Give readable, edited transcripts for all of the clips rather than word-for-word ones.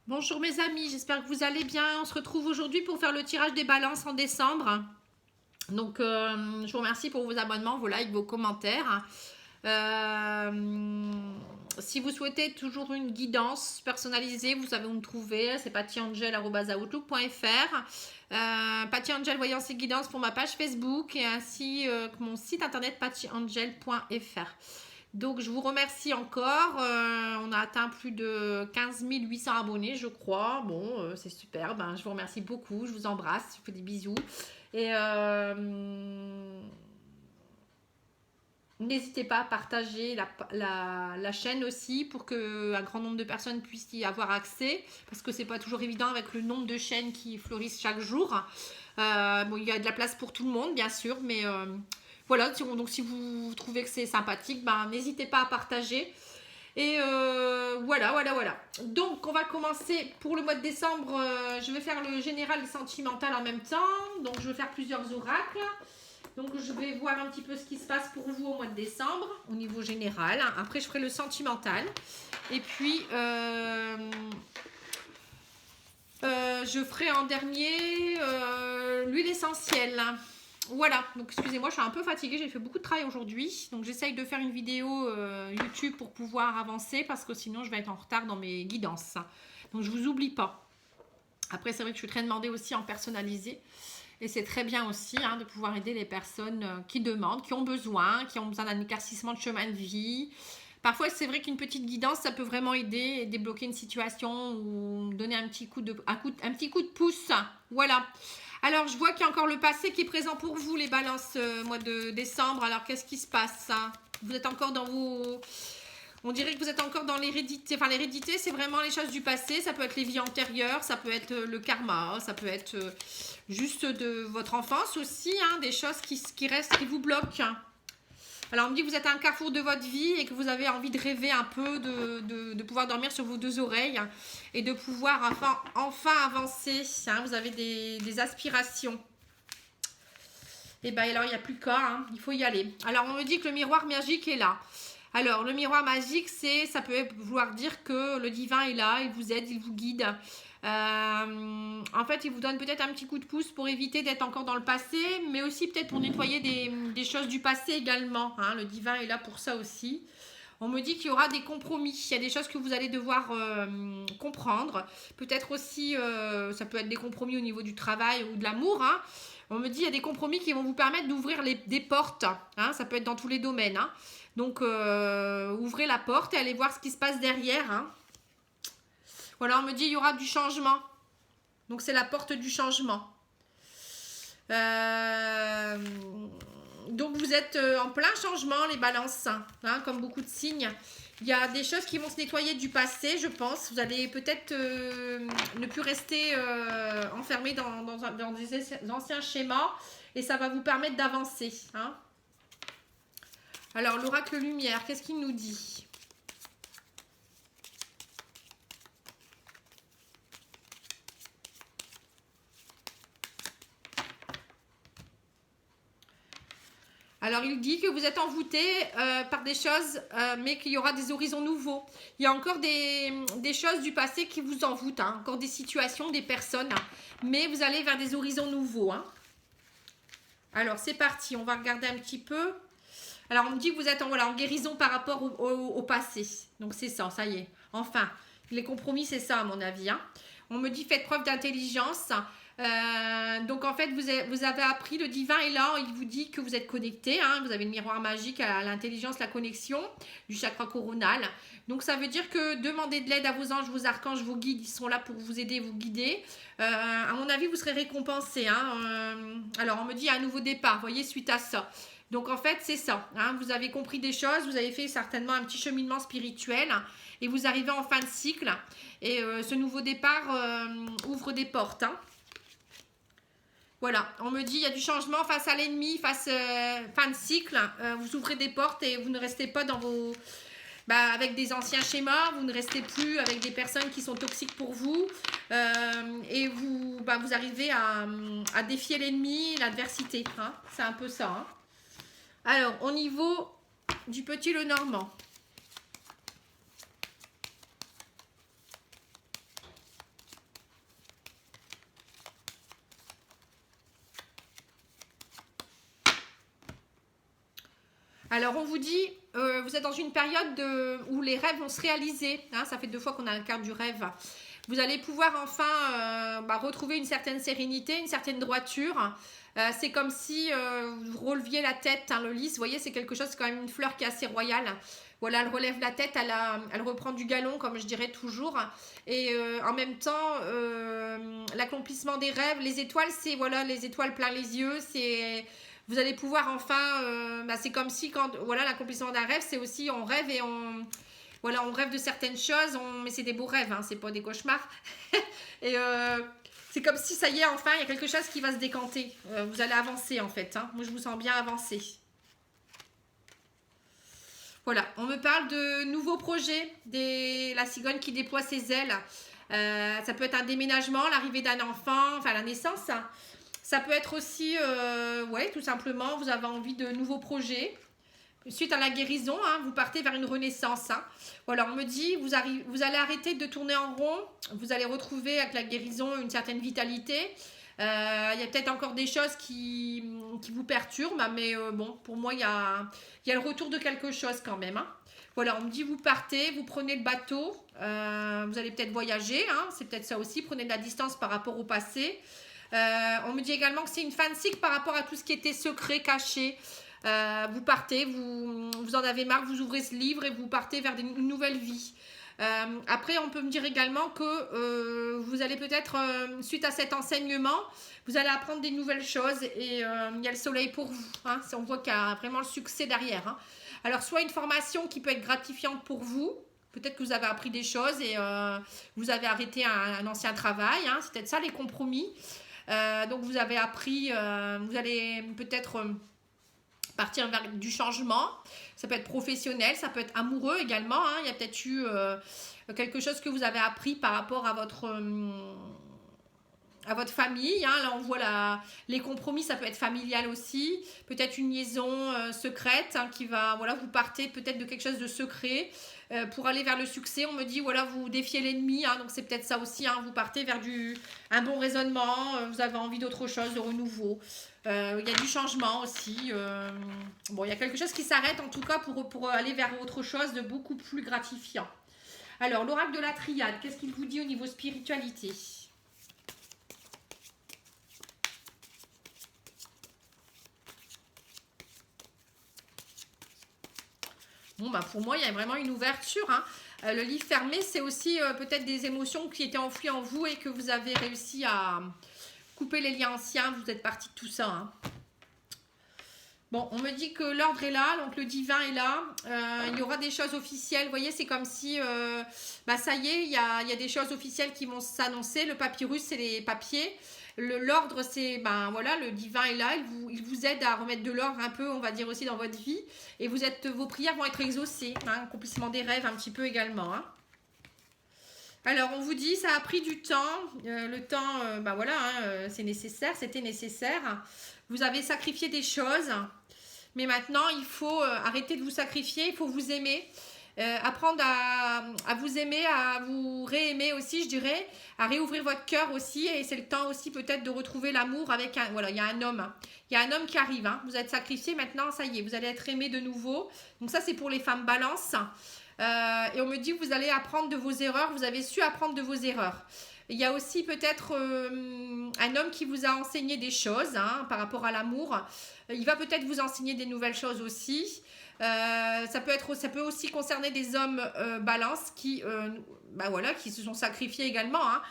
Bonjour mes amis, j'espère que vous allez bien. On se retrouve aujourd'hui pour faire le tirage des balances en décembre. Donc je vous remercie pour vos abonnements, vos likes, vos commentaires. Euh, Si vous souhaitez toujours une guidance personnalisée, vous savez où me trouver. C'est pattyangel@outlook.fr. Patty Angel Voyance et Guidance pour ma page Facebook et ainsi que mon site internet pattyangel.fr. Donc je vous remercie encore. On a atteint plus de 15 800 abonnés, je crois. Bon, c'est super. Ben, je vous remercie beaucoup. Je vous embrasse. Je vous fais des bisous. Et n'hésitez pas à partager la chaîne aussi pour qu'un grand nombre de personnes puissent y avoir accès. Parce que c'est pas toujours évident avec le nombre de chaînes qui fleurissent chaque jour. Bon, il y a de la place pour tout le monde, bien sûr. Mais voilà, donc si vous trouvez que c'est sympathique, ben, n'hésitez pas à partager. Et voilà. Donc, on va commencer pour le mois de décembre. Je vais faire le général et sentimental en même temps. Donc, je vais faire plusieurs oracles. Donc, je vais voir un petit peu ce qui se passe pour vous au mois de décembre, au niveau général. Après, je ferai le sentimental. Et puis, je ferai en dernier l'huile essentielle. Voilà, donc excusez-moi, je suis un peu fatiguée, j'ai fait beaucoup de travail aujourd'hui. Donc j'essaye de faire une vidéo YouTube pour pouvoir avancer parce que sinon je vais être en retard dans mes guidances. Donc je vous oublie pas. Après, c'est vrai que je suis très demandée aussi en personnalisé. Et c'est très bien aussi de pouvoir aider les personnes qui demandent, qui ont besoin d'un éclaircissement de chemin de vie. Parfois, c'est vrai qu'une petite guidance, ça peut vraiment aider et débloquer une situation ou donner un petit un petit coup de pouce. Voilà. Alors, je vois qu'il y a encore le passé qui est présent pour vous, les balances, mois de décembre. Alors, qu'est-ce qui se passe? Vous êtes encore dans vos... On dirait que vous êtes encore dans l'hérédité. Enfin, l'hérédité, c'est vraiment les choses du passé. Ça peut être les vies antérieures, ça peut être le karma, ça peut être juste de votre enfance aussi, des choses qui restent, qui vous bloquent. Alors, on me dit que vous êtes à un carrefour de votre vie et que vous avez envie de rêver un peu, de pouvoir dormir sur vos deux oreilles et de pouvoir enfin avancer. Vous avez des aspirations. Et bien, alors, il n'y a plus qu'à, il faut y aller. Alors, on me dit que le miroir magique est là. Alors, le miroir magique, ça peut vouloir dire que le divin est là, il vous aide, il vous guide. En fait, il vous donne peut-être un petit coup de pouce pour éviter d'être encore dans le passé, mais aussi peut-être pour nettoyer des choses du passé également. Le divin est là pour ça aussi. On me dit qu'il y aura des compromis. Il y a des choses que vous allez devoir comprendre. Peut-être aussi, ça peut être des compromis au niveau du travail ou de l'amour. On me dit qu'il y a des compromis qui vont vous permettre d'ouvrir des portes. Ça peut être dans tous les domaines. Donc, ouvrez la porte et allez voir ce qui se passe derrière. Voilà, on me dit qu'il y aura du changement. Donc, c'est la porte du changement. Donc, vous êtes en plein changement, les balances. Comme beaucoup de signes. Il y a des choses qui vont se nettoyer du passé, je pense. Vous allez peut-être ne plus rester enfermé dans des anciens schémas. Et ça va vous permettre d'avancer. Alors, l'oracle lumière, qu'est-ce qu'il nous dit? Alors, il dit que vous êtes envoûté par des choses, mais qu'il y aura des horizons nouveaux. Il y a encore des choses du passé qui vous envoûtent, encore des situations, des personnes, mais vous allez vers des horizons nouveaux. Alors, c'est parti, on va regarder un petit peu. Alors, on me dit que vous êtes en guérison par rapport au passé. Donc, c'est ça y est. Enfin, les compromis, c'est ça, à mon avis. On me dit faites preuve d'intelligence. Donc, en fait, vous avez appris, le divin est là. Il vous dit que vous êtes connecté. Vous avez le miroir magique à l'intelligence, la connexion du chakra coronal. Donc, ça veut dire que demandez de l'aide à vos anges, vos archanges, vos guides. Ils sont là pour vous aider, vous guider. À mon avis, vous serez récompensé. Alors, on me dit un nouveau départ. Vous voyez, suite à ça. Donc en fait c'est ça, vous avez compris des choses, vous avez fait certainement un petit cheminement spirituel et vous arrivez en fin de cycle et ce nouveau départ ouvre des portes. Voilà, on me dit il y a du changement face à l'ennemi, fin de cycle, vous ouvrez des portes et vous ne restez pas dans vos... avec des anciens schémas, vous ne restez plus avec des personnes qui sont toxiques pour vous et vous arrivez à défier l'ennemi, l'adversité. C'est un peu ça. Alors, au niveau du petit Lenormand. Alors, on vous dit, vous êtes dans une période où les rêves vont se réaliser. Hein, ça fait 2 fois qu'on a la carte du rêve. Vous allez pouvoir enfin retrouver une certaine sérénité, une certaine droiture. C'est comme si vous releviez la tête, hein, le lys. Vous voyez, c'est quelque chose, c'est quand même une fleur qui est assez royale. Voilà, elle relève la tête, elle reprend du galon, comme je dirais toujours. Et en même temps, l'accomplissement des rêves, les étoiles, c'est voilà, les étoiles plein les yeux. C'est vous allez pouvoir enfin, c'est comme si quand voilà, l'accomplissement d'un rêve, c'est aussi on rêve et voilà, on rêve de certaines choses, mais c'est des beaux rêves, hein, c'est pas des cauchemars. Et c'est comme si ça y est, enfin, il y a quelque chose qui va se décanter. Vous allez avancer en fait. Hein. Moi, je vous sens bien avancer. Voilà, on me parle de nouveaux projets, la cigogne qui déploie ses ailes. Ça peut être un déménagement, l'arrivée d'un enfant, enfin la naissance. Hein. Ça peut être aussi, ouais, tout simplement, vous avez envie de nouveaux projets. Suite à la guérison, hein, vous partez vers une renaissance. Hein. Voilà, on me dit, vous allez arrêter de tourner en rond. Vous allez retrouver avec la guérison une certaine vitalité. Il y a peut-être encore des choses qui vous perturbent, mais bon, pour moi, il y a le retour de quelque chose quand même. Hein. Voilà, on me dit, vous partez, vous prenez le bateau. Vous allez peut-être voyager, hein, c'est peut-être ça aussi. Prenez de la distance par rapport au passé. On me dit également que c'est une fin de cycle par rapport à tout ce qui était secret, caché. Vous partez, vous en avez marre, vous ouvrez ce livre et vous partez vers une nouvelle vie. Après, on peut me dire également que vous allez peut-être, suite à cet enseignement, vous allez apprendre des nouvelles choses et il y a le soleil pour vous. Hein, on voit qu'il y a vraiment le succès derrière. Hein. Alors, soit une formation qui peut être gratifiante pour vous, peut-être que vous avez appris des choses et vous avez arrêté un ancien travail. Hein, c'est peut-être ça les compromis. Donc, vous avez appris, vous allez peut-être... partir vers du changement, ça peut être professionnel, ça peut être amoureux également, hein. Il y a peut-être eu quelque chose que vous avez appris par rapport à votre famille, hein. Là on voit les compromis, ça peut être familial aussi, peut-être une liaison secrète, hein, qui va, voilà, vous partez peut-être de quelque chose de secret pour aller vers le succès. On me dit, voilà, vous défiez l'ennemi, hein, donc c'est peut-être ça aussi, hein, vous partez vers un bon raisonnement, vous avez envie d'autre chose, de renouveau. Il y a du changement aussi. Bon, il y a quelque chose qui s'arrête en tout cas pour aller vers autre chose de beaucoup plus gratifiant. Alors, l'oracle de la triade, qu'est-ce qu'il vous dit au niveau spiritualité ? Bon, bah pour moi, il y a vraiment une ouverture. Hein. Le livre fermé, c'est aussi peut-être des émotions qui étaient enfouies en vous et que vous avez réussi à couper les liens anciens. Vous êtes parti de tout ça. Hein. Bon, on me dit que l'ordre est là, donc le divin est là. Il y aura des choses officielles. Vous voyez, c'est comme si, ça y est, il y a des choses officielles qui vont s'annoncer. Le papyrus, c'est les papiers. L'ordre, c'est, voilà, le divin est là. Il vous aide à remettre de l'ordre un peu, on va dire aussi, dans votre vie. Et vos prières vont être exaucées. Hein, accomplissement des rêves un petit peu également. Hein. Alors, on vous dit, ça a pris du temps. Le temps, voilà, hein, c'est nécessaire, c'était nécessaire. Vous avez sacrifié des choses. Mais maintenant, il faut arrêter de vous sacrifier, il faut vous aimer. Apprendre à vous aimer, à vous réaimer aussi, je dirais. À réouvrir votre cœur aussi. Et c'est le temps aussi peut-être de retrouver l'amour avec un... Voilà, il y a un homme. Hein. Il y a un homme qui arrive. Hein. Vous êtes sacrifié, maintenant, ça y est, vous allez être aimé de nouveau. Donc ça, c'est pour les femmes balance. Et on me dit que vous allez apprendre de vos erreurs. Vous avez su apprendre de vos erreurs. Il y a aussi peut-être un homme qui vous a enseigné des choses, hein, par rapport à l'amour. Il va peut-être vous enseigner des nouvelles choses aussi. Ça peut aussi concerner des hommes balance qui se sont sacrifiés également. Hein.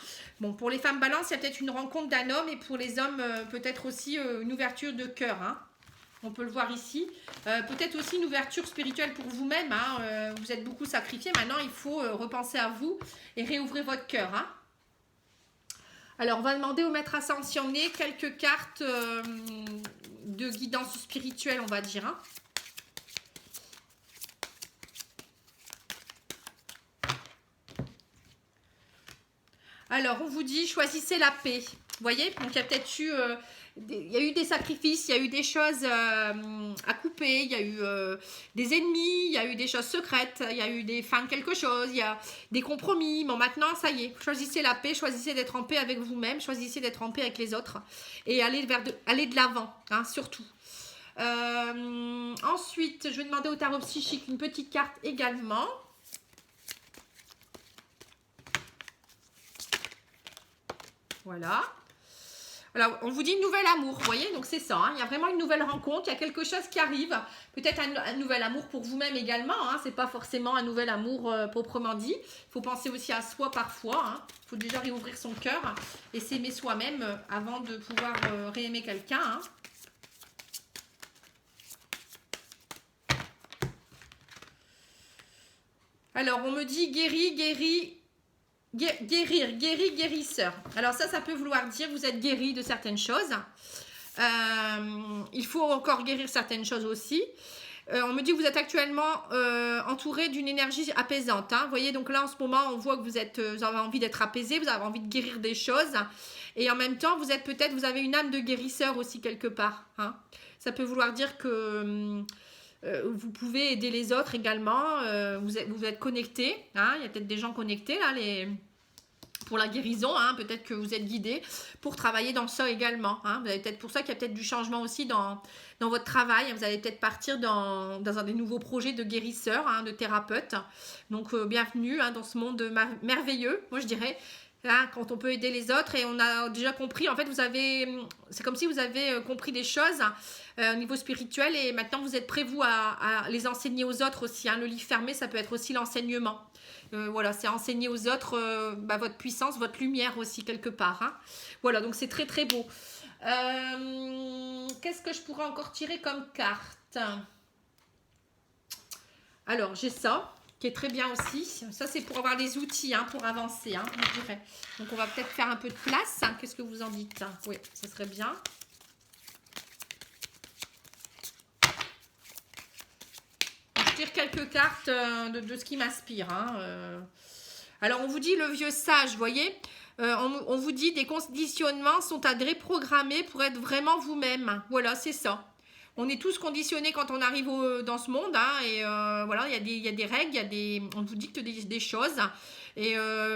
Bon, pour les femmes balance, il y a peut-être une rencontre d'un homme et pour les hommes, peut-être aussi une ouverture de cœur. Hein. On peut le voir ici. Peut-être aussi une ouverture spirituelle pour vous-même. Hein. Vous êtes beaucoup sacrifiés. Maintenant, il faut repenser à vous et réouvrir votre cœur. Hein. Alors, on va demander au maître ascensionné quelques cartes de guidance spirituelle, on va dire. Hein. Alors, on vous dit, choisissez la paix. Vous voyez, donc il y a peut-être eu... il y a eu des sacrifices, il y a eu des choses à couper, il y a eu des ennemis, il y a eu des choses secrètes, il y a eu des fins de quelque chose, il y a des compromis. Bon, maintenant, ça y est, choisissez la paix, choisissez d'être en paix avec vous-même, choisissez d'être en paix avec les autres et aller de l'avant, hein, surtout. Ensuite, je vais demander au tarot psychique une petite carte également. Voilà. Alors, on vous dit nouvel amour, vous voyez, donc c'est ça, hein, il y a vraiment une nouvelle rencontre, il y a quelque chose qui arrive, peut-être un nouvel amour pour vous-même également, hein, c'est pas forcément un nouvel amour proprement dit, il faut penser aussi à soi parfois, hein, il faut déjà réouvrir son cœur et s'aimer soi-même avant de pouvoir réaimer quelqu'un. Hein. Alors, on me dit guérir, guérisseur. Alors ça peut vouloir dire vous êtes guéri de certaines choses. Il faut encore guérir certaines choses aussi. On me dit que vous êtes actuellement entouré d'une énergie apaisante. Hein. Vous voyez, donc là en ce moment, on voit que vous avez envie d'être apaisé, vous avez envie de guérir des choses. Et en même temps, vous avez une âme de guérisseur aussi quelque part. Hein. Ça peut vouloir dire que... vous pouvez aider les autres également, vous êtes connecté, hein, il y a peut-être des gens connectés là, pour la guérison, hein, peut-être que vous êtes guidé pour travailler dans ça également. Hein, peut-être pour ça qu'il y a peut-être du changement aussi dans votre travail, vous allez peut-être partir dans des nouveaux projets de guérisseurs, hein, de thérapeutes. Donc bienvenue hein, dans ce monde merveilleux, moi je dirais. Hein, quand on peut aider les autres et on a déjà compris, en fait c'est comme si vous avez compris des choses au niveau spirituel et maintenant vous êtes prêts vous à les enseigner aux autres aussi, hein. Le livre fermé ça peut être aussi l'enseignement, voilà, c'est enseigner aux autres votre puissance, votre lumière aussi quelque part, hein. Voilà, donc c'est très très beau. Qu'est-ce que je pourrais encore tirer comme carte? Alors j'ai ça qui est très bien aussi. Ça, c'est pour avoir des outils, hein, pour avancer, hein, je dirais. Donc, on va peut-être faire un peu de place. Hein. Qu'est-ce que vous en dites? Oui, ça serait bien. Je tire quelques cartes de ce qui m'inspire. Hein. Alors, on vous dit le vieux sage, vous voyez, on vous dit des conditionnements sont à déprogrammer pour être vraiment vous-même. Voilà, c'est ça. On est tous conditionnés quand on arrive dans ce monde, hein, et voilà, il y a des règles, on vous dicte des choses, et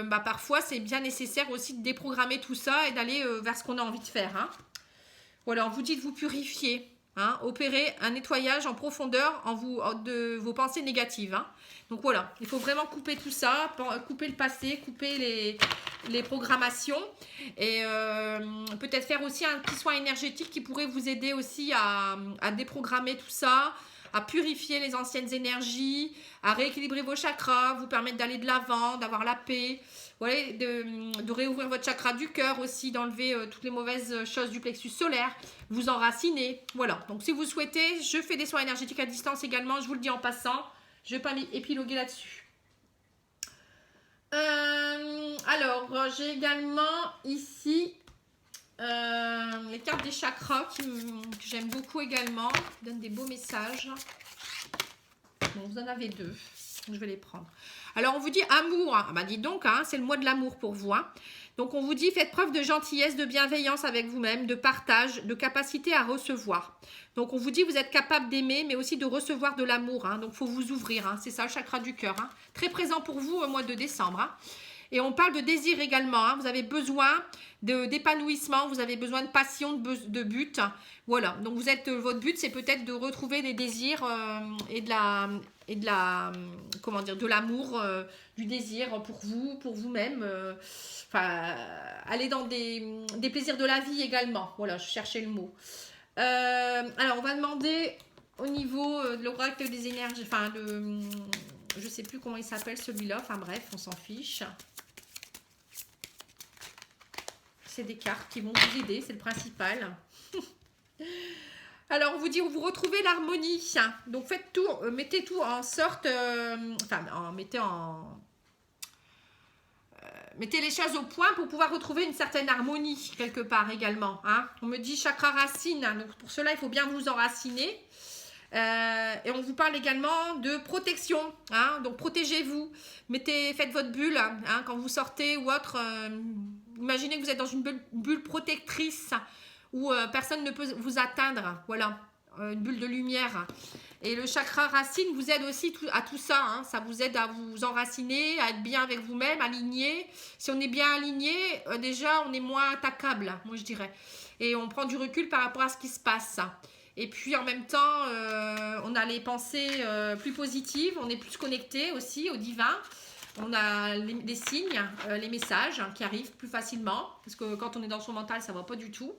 parfois c'est bien nécessaire aussi de déprogrammer tout ça et d'aller vers ce qu'on a envie de faire. Hein. Voilà, on vous dit de vous purifier, hein, opérer un nettoyage en profondeur de vos pensées négatives. Hein. Donc voilà, il faut vraiment couper tout ça, couper le passé, couper les programmations et peut-être faire aussi un petit soin énergétique qui pourrait vous aider aussi à déprogrammer tout ça, à purifier les anciennes énergies, à rééquilibrer vos chakras, vous permettre d'aller de l'avant, d'avoir la paix, voilà, de réouvrir votre chakra du cœur aussi, d'enlever toutes les mauvaises choses du plexus solaire, vous enraciner. Voilà, donc si vous souhaitez, je fais des soins énergétiques à distance également, je vous le dis en passant, je ne vais pas épiloguer là-dessus. Alors, j'ai également ici les cartes des chakras que j'aime beaucoup également, qui donnent des beaux messages. Bon, vous en avez deux, donc je vais les prendre. Alors, on vous dit amour. Ah bah dis donc, hein, c'est le mois de l'amour pour vous. Hein. Donc, on vous dit faites preuve de gentillesse, de bienveillance avec vous-même, de partage, de capacité à recevoir. Donc, on vous dit vous êtes capable d'aimer, mais aussi de recevoir de l'amour. Hein. Donc, il faut vous ouvrir. Hein. C'est ça, le chakra du cœur. Hein. Très présent pour vous au mois de décembre. Hein. Et on parle de désir également. Hein. Vous avez besoin d'épanouissement, vous avez besoin de passion, de but. Voilà. Donc, votre but, c'est peut-être de retrouver des désirs et de l'amour, du désir pour vous, pour vous-même. Aller dans des plaisirs de la vie également. Voilà, je cherchais le mot. Alors, on va demander au niveau de l'oracle des énergies, je sais plus comment il s'appelle celui-là, enfin bref, on s'en fiche. C'est des cartes qui vont vous aider, c'est le principal. Alors, on vous dit, vous retrouvez l'harmonie. Donc, faites tout, mettez tout en sorte, mettez les choses au point pour pouvoir retrouver une certaine harmonie quelque part également. Hein. On me dit chakra racine, donc pour cela, il faut bien vous enraciner. Et on vous parle également de protection, hein, donc protégez-vous, faites votre bulle, hein, quand vous sortez ou autre, imaginez que vous êtes dans une bulle protectrice où personne ne peut vous atteindre, voilà, une bulle de lumière. Et le chakra racine vous aide aussi à tout ça, hein, ça vous aide à vous enraciner, à être bien avec vous-même, aligné. Si on est bien aligné, déjà on est moins attaquable, moi je dirais, et on prend du recul par rapport à ce qui se passe. Et puis en même temps, on a les pensées plus positives, on est plus connecté aussi au divin. On a les signes, les messages qui arrivent plus facilement. Parce que quand on est dans son mental, ça ne va pas du tout.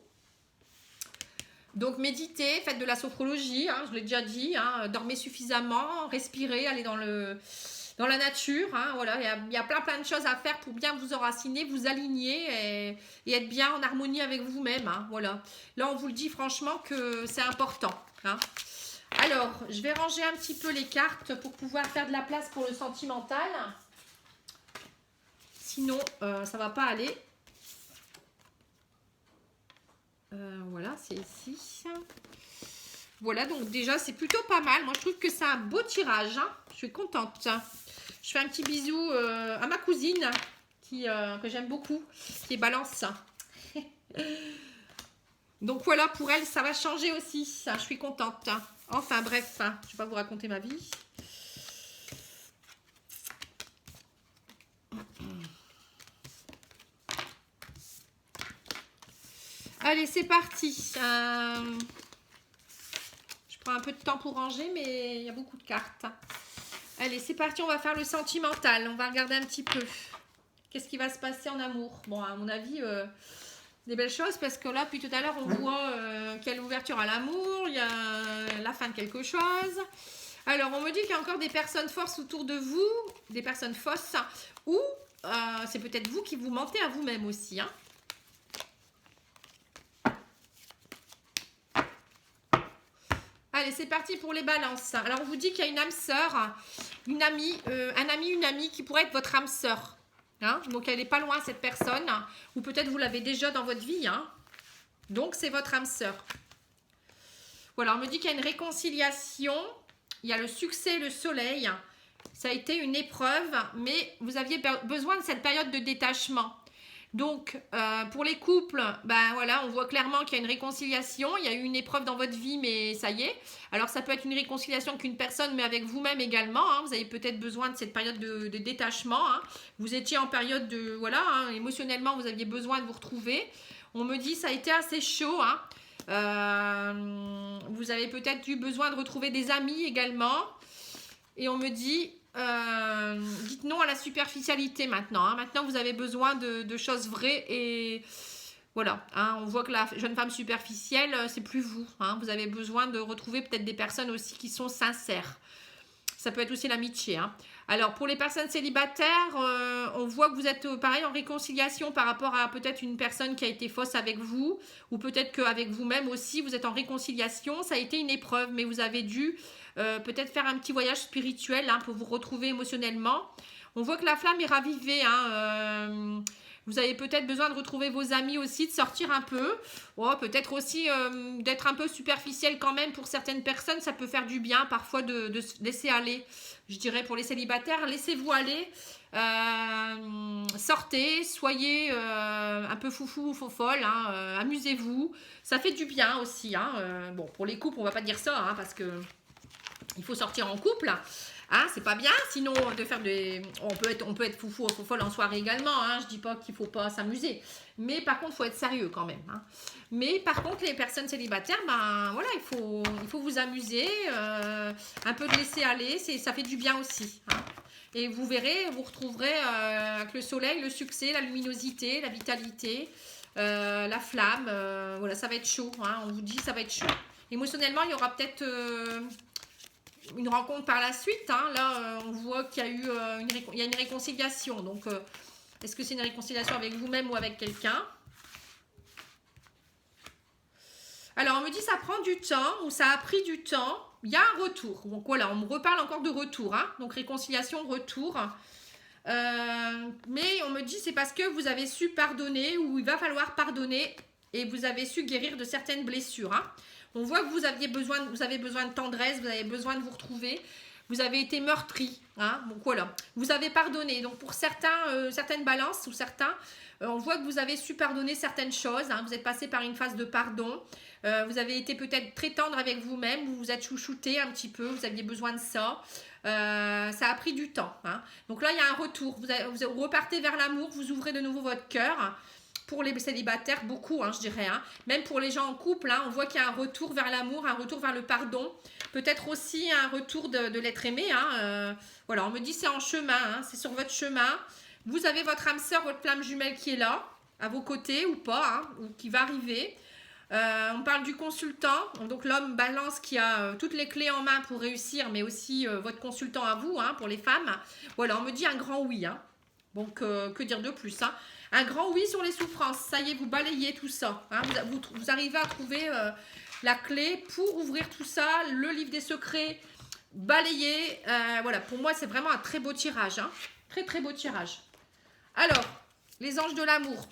Donc méditez, faites de la sophrologie, hein, je l'ai déjà dit, hein, dormez suffisamment, respirez, allez dans la nature. Hein, voilà, il y a plein de choses à faire pour bien vous enraciner, vous aligner et être bien en harmonie avec vous-même. Hein, voilà. Là, on vous le dit franchement que c'est important. Hein. Alors, je vais ranger un petit peu les cartes pour pouvoir faire de la place pour le sentimental. Sinon, ça ne va pas aller. Voilà, c'est ici. Voilà, donc déjà, c'est plutôt pas mal. Moi, je trouve que c'est un beau tirage. Hein. Je suis contente. Je fais un petit bisou à ma cousine que j'aime beaucoup, qui est Balance. Donc voilà, pour elle, ça va changer aussi. Je suis contente. Enfin, bref, je ne vais pas vous raconter ma vie. Allez, c'est parti. Je prends un peu de temps pour ranger, mais il y a beaucoup de cartes. Allez, c'est parti, on va faire le sentimental. On va regarder un petit peu. Qu'est-ce qui va se passer en amour? Bon, à mon avis, des belles choses, parce que là, depuis tout à l'heure, on voit qu'il y a l'ouverture à l'amour, il y a la fin de quelque chose. Alors, on me dit qu'il y a encore des personnes fausses autour de vous, des personnes fausses, ou c'est peut-être vous qui vous mentez à vous-même aussi, hein. Allez, c'est parti pour les balances. Alors, on vous dit qu'il y a une âme sœur, une amie, un ami, une amie qui pourrait être votre âme sœur. Hein, donc, elle n'est pas loin, cette personne. Ou peut-être vous l'avez déjà dans votre vie. Hein. Donc, c'est votre âme sœur. Voilà, on me dit qu'il y a une réconciliation. Il y a le succès, le soleil. Ça a été une épreuve, mais vous aviez besoin de cette période de détachement. Donc, pour les couples, ben voilà, on voit clairement qu'il y a une réconciliation. Il y a eu une épreuve dans votre vie, mais ça y est. Alors, ça peut être une réconciliation avec une personne, mais avec vous-même également. Hein. Vous avez peut-être besoin de cette période de détachement. Hein. Vous étiez en période de... Voilà, hein, émotionnellement, vous aviez besoin de vous retrouver. On me dit ça a été assez chaud. Hein. Vous avez peut-être eu besoin de retrouver des amis également. Et on me dit... dites non à la superficialité maintenant. Hein. Maintenant, vous avez besoin de choses vraies et voilà. Hein, on voit que la jeune femme superficielle, c'est plus vous. Hein. Vous avez besoin de retrouver peut-être des personnes aussi qui sont sincères. Ça peut être aussi l'amitié. Hein. Alors, pour les personnes célibataires, on voit que vous êtes pareil en réconciliation par rapport à peut-être une personne qui a été fausse avec vous ou peut-être qu'avec vous-même aussi, vous êtes en réconciliation. Ça a été une épreuve, mais vous avez dû peut-être faire un petit voyage spirituel hein, pour vous retrouver émotionnellement. On voit que la flamme est ravivée. Hein, vous avez peut-être besoin de retrouver vos amis aussi, de sortir un peu. Oh, peut-être aussi d'être un peu superficiel quand même pour certaines personnes. Ça peut faire du bien parfois de se laisser aller. Je dirais pour les célibataires, laissez-vous aller. Sortez, soyez un peu foufou ou faux-folle. Hein, amusez-vous. Ça fait du bien aussi. Hein, bon, pour les couples, on ne va pas dire ça hein, parce que il faut sortir en couple. Hein, c'est pas bien, sinon de faire des... On peut être foufou ou folle en soirée également, hein, je dis pas qu'il faut pas s'amuser, mais par contre il faut être sérieux quand même. Hein. Mais par contre les personnes célibataires, ben voilà, il faut vous amuser, un peu de laisser aller, ça fait du bien aussi. Hein. Et vous verrez, vous retrouverez avec le soleil, le succès, la luminosité, la vitalité, la flamme, voilà, ça va être chaud, hein, on vous dit ça va être chaud. Émotionnellement, il y aura peut-être... une rencontre par la suite, hein. Là on voit qu'il y a eu il y a une réconciliation, donc est-ce que c'est une réconciliation avec vous-même ou avec quelqu'un? Alors on me dit ça prend du temps ou ça a pris du temps, il y a un retour, donc voilà, on me reparle encore de retour, hein. Donc réconciliation, retour, mais on me dit c'est parce que vous avez su pardonner ou il va falloir pardonner et vous avez su guérir de certaines blessures, hein. On voit que vous avez besoin de tendresse, vous avez besoin de vous retrouver. Vous avez été meurtri. Hein, donc voilà, vous avez pardonné. Donc pour certaines balances ou certains, on voit que vous avez su pardonner certaines choses. Hein, vous êtes passé par une phase de pardon. Vous avez été peut-être très tendre avec vous-même. Vous vous êtes chouchouté un petit peu. Vous aviez besoin de ça. Ça a pris du temps. Hein. Donc là, il y a un retour. Vous repartez vers l'amour. Vous ouvrez de nouveau votre cœur. pour les célibataires, beaucoup, hein, je dirais. Hein. Même pour les gens en couple, hein, on voit qu'il y a un retour vers l'amour, un retour vers le pardon. Peut-être aussi un retour de l'être aimé. Hein. Voilà, on me dit c'est en chemin, hein, c'est sur votre chemin. Vous avez votre âme sœur, votre flamme jumelle qui est là, à vos côtés ou pas, hein, ou qui va arriver. On parle du consultant, donc l'homme balance qui a toutes les clés en main pour réussir, mais aussi votre consultant à vous, hein, pour les femmes. Voilà, on me dit un grand oui. Hein. Donc, que dire de plus, hein. Un grand oui sur les souffrances. Ça y est, vous balayez tout ça. Hein. Vous arrivez à trouver la clé pour ouvrir tout ça. Le livre des secrets, balayer. Voilà, pour moi, c'est vraiment un très beau tirage. Hein. Très, très beau tirage. Alors, les anges de l'amour.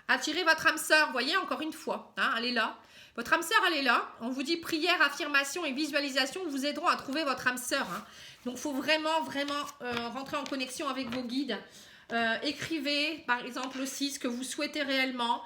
Attirez votre âme sœur, voyez, encore une fois. Hein, elle est là. Votre âme sœur, elle est là. On vous dit prière, affirmation et visualisation vous aideront à trouver votre âme sœur. Hein. Donc, il faut vraiment, vraiment rentrer en connexion avec vos guides. Écrivez, par exemple, aussi ce que vous souhaitez réellement.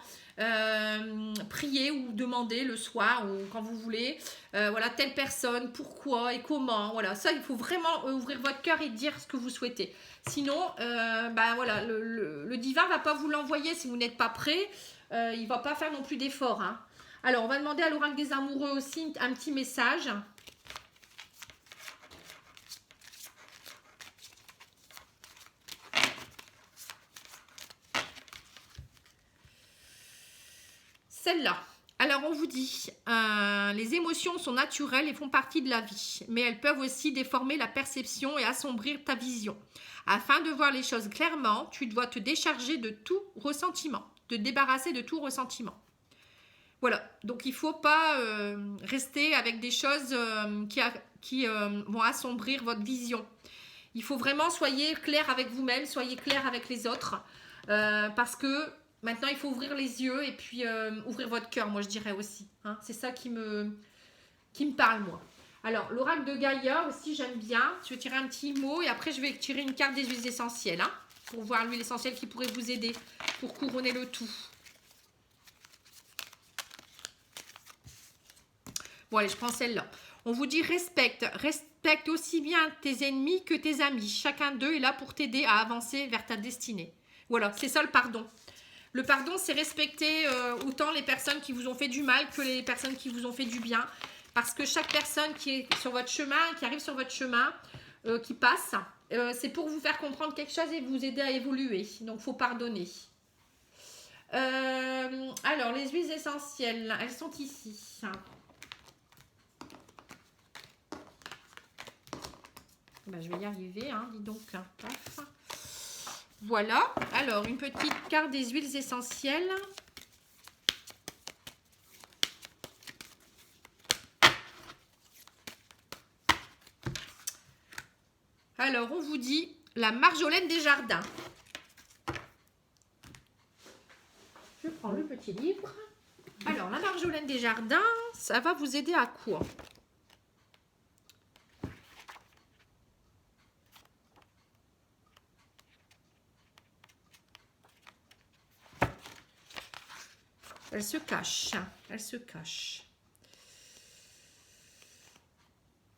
Priez ou demandez le soir ou quand vous voulez. Voilà, telle personne, pourquoi et comment. Voilà, ça, il faut vraiment ouvrir votre cœur et dire ce que vous souhaitez. Sinon, voilà, le divin ne va pas vous l'envoyer si vous n'êtes pas prêt. Il ne va pas faire non plus d'efforts. Hein. Alors, on va demander à l'oracle des amoureux aussi un petit message. Celle-là. Alors, on vous dit, les émotions sont naturelles et font partie de la vie, mais elles peuvent aussi déformer la perception et assombrir ta vision. Afin de voir les choses clairement, tu dois te décharger de tout ressentiment, te débarrasser de tout ressentiment. Voilà, donc il ne faut pas rester avec des choses qui vont assombrir votre vision. Il faut vraiment, soyez clair avec vous-même, soyez clair avec les autres, parce que maintenant il faut ouvrir les yeux et puis ouvrir votre cœur, moi je dirais aussi. Hein. C'est ça qui me parle, moi. Alors, l'oracle de Gaïa aussi, j'aime bien. Je vais tirer un petit mot et après je vais tirer une carte des huiles essentielles, hein, pour voir l'huile essentielle qui pourrait vous aider pour couronner le tout. Bon, allez, je prends celle-là. On vous dit respecte aussi bien tes ennemis que tes amis. Chacun d'eux est là pour t'aider à avancer vers ta destinée. Voilà, c'est ça le pardon. Le pardon, c'est respecter autant les personnes qui vous ont fait du mal que les personnes qui vous ont fait du bien. Parce que chaque personne qui est sur votre chemin, qui arrive sur votre chemin, qui passe, c'est pour vous faire comprendre quelque chose et vous aider à évoluer. Donc, il faut pardonner. Alors, les huiles essentielles, elles sont ici. Ben, je vais y arriver, hein, dis donc. Paf. Voilà. Alors, une petite carte des huiles essentielles. Alors, on vous dit la Marjolaine des Jardins. Je prends le petit livre. Alors, la Marjolaine des Jardins, ça va vous aider à quoi ? Elle se cache. Elle se cache.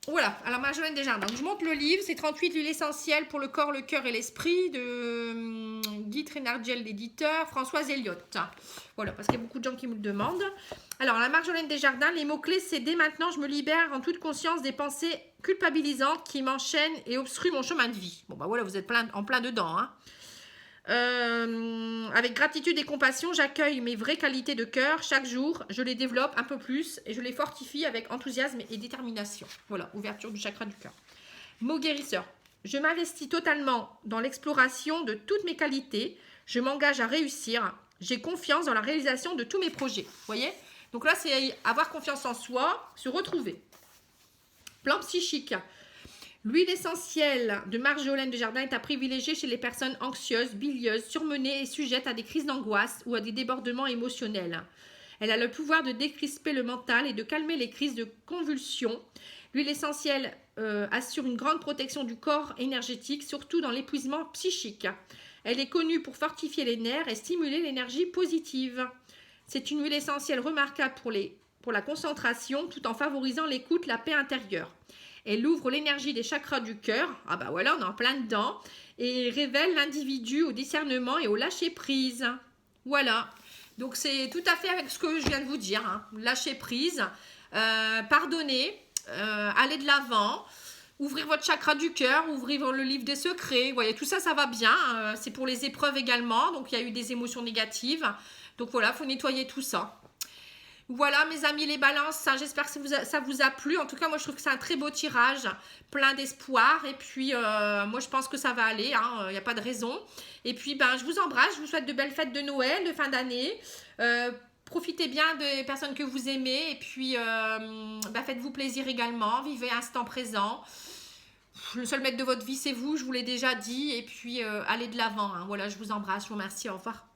Voilà, alors Marjolaine des Jardins. Donc, je montre le livre, c'est 38 huiles essentielles pour le corps, le cœur et l'esprit de Guy Trénardiel, l'éditeur, Françoise Elliott. Voilà, parce qu'il y a beaucoup de gens qui me le demandent. Alors, la Marjolaine des Jardins, les mots-clés, c'est dès maintenant, je me libère en toute conscience des pensées culpabilisantes qui m'enchaînent et obstruent mon chemin de vie. Bon, bah voilà, vous êtes en plein dedans, hein. Avec gratitude et compassion, j'accueille mes vraies qualités de cœur chaque jour, je les développe un peu plus et je les fortifie avec enthousiasme et détermination. Voilà, ouverture du chakra du cœur. Mot guérisseur, je m'investis totalement dans l'exploration de toutes mes qualités, je m'engage à réussir, j'ai confiance dans la réalisation de tous mes projets. Vous voyez ? Donc là, c'est avoir confiance en soi, se retrouver. Plan psychique. L'huile essentielle de Marjolaine des Jardins est à privilégier chez les personnes anxieuses, bilieuses, surmenées et sujettes à des crises d'angoisse ou à des débordements émotionnels. Elle a le pouvoir de décrisper le mental et de calmer les crises de convulsions. L'huile essentielle assure une grande protection du corps énergétique, surtout dans l'épuisement psychique. Elle est connue pour fortifier les nerfs et stimuler l'énergie positive. C'est une huile essentielle remarquable pour la concentration tout en favorisant l'écoute, la paix intérieure. Elle ouvre l'énergie des chakras du cœur. Ah bah voilà, on est en plein dedans. Et révèle l'individu au discernement et au lâcher-prise. Voilà. Donc c'est tout à fait avec ce que je viens de vous dire. Hein. Lâcher prise, pardonner, aller de l'avant, ouvrir votre chakra du cœur, ouvrir le livre des secrets. Vous voyez, tout ça, ça va bien. C'est pour les épreuves également. Donc il y a eu des émotions négatives. Donc voilà, il faut nettoyer tout ça. Voilà mes amis les balances, j'espère que ça vous a plu. En tout cas, moi je trouve que c'est un très beau tirage, plein d'espoir. Et puis moi je pense que ça va aller, il n'y a pas de raison. Et puis ben, je vous embrasse, je vous souhaite de belles fêtes de Noël, de fin d'année. Profitez bien des personnes que vous aimez. Et puis ben, faites-vous plaisir également, vivez instant présent. Le seul maître de votre vie c'est vous, je vous l'ai déjà dit. Et puis allez de l'avant, hein. Voilà, je vous embrasse, je vous remercie, au revoir.